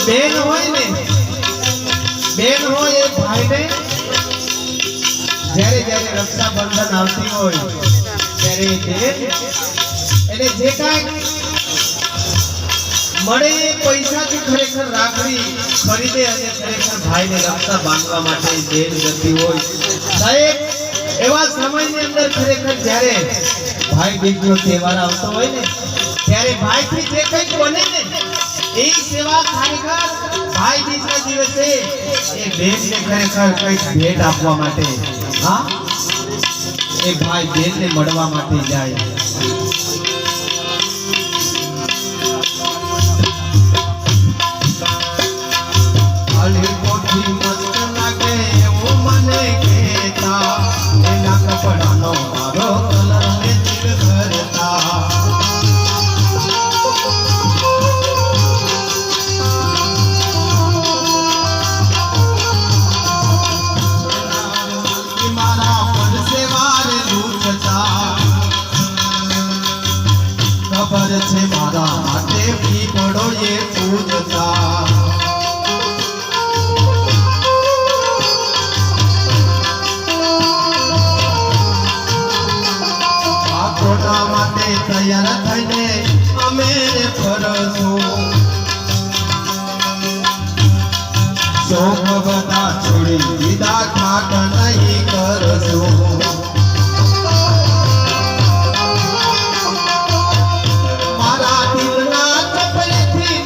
બેન હોય ને, બેન હોય એ ભાઈને જ્યારે જ્યારે રક્ષાબંધન આવતી હોય ત્યારે બેન એને જે કાંઈ મળે એ પૈસાથી ખરેખર રાખડી ખરીદે અને ખરેખર ભાઈને રક્ષા બાંધવા માટે બેન જતી હોય. સાહેબ એવા સમયની અંદર ખરેખર જ્યારે ભાઈ બીજનો તહેવાર આવતો હોય ને ત્યારે ભાઈથી જે કંઈક બને ને એ સેવા ખરેખર ભાઈ બીજના દિવસે એ બેનને ખરેખર કંઈક ભેટ આપવા માટે, હા એ ભાઈ બેનને મળવા માટે જાય. ખબર છે મારા માટે પીપળો એ પૂજતા, આ કોના માટે તૈયાર થઈને અમે ફરશું. શોખ બધા છોડી દીધા ઠાક નહીં કરશું. મારા દિલના કપડેથી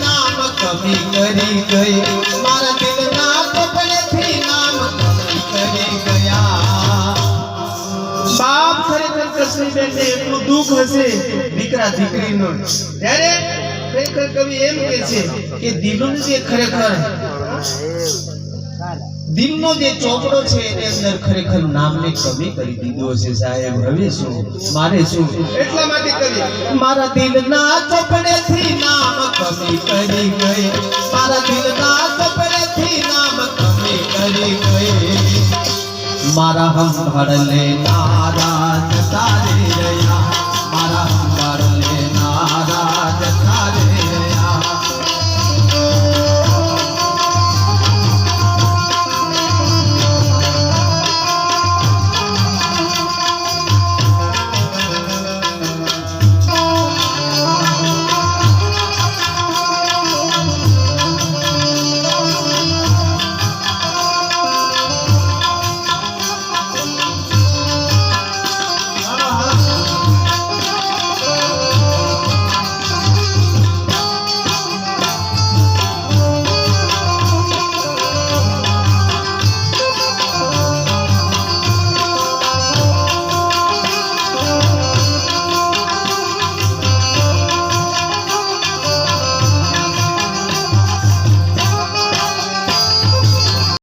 નામ કરી ગયા. બાપ ખરેખર કૃષ્ણબેનને એટલું દુઃખ હશે દીકરા દીકરીનું ત્યારે ખરેખર કવિ એમ કહે છે કે દિલનું જે ખરેખર દિલનો જે ચોપડો છે એની અંદર ખરેખર નામને કવિ કરી દીધો છે. સાહેબ હવે શું મારે શું એટલા માટે કવિ મારા દિલના ચોપડેથી નામ કવિ કરી ગઈ, મારા દિલના ચોપડેથી નામ કવિ કરી ગઈ. મારા હંભાળ લે નારાજ તારે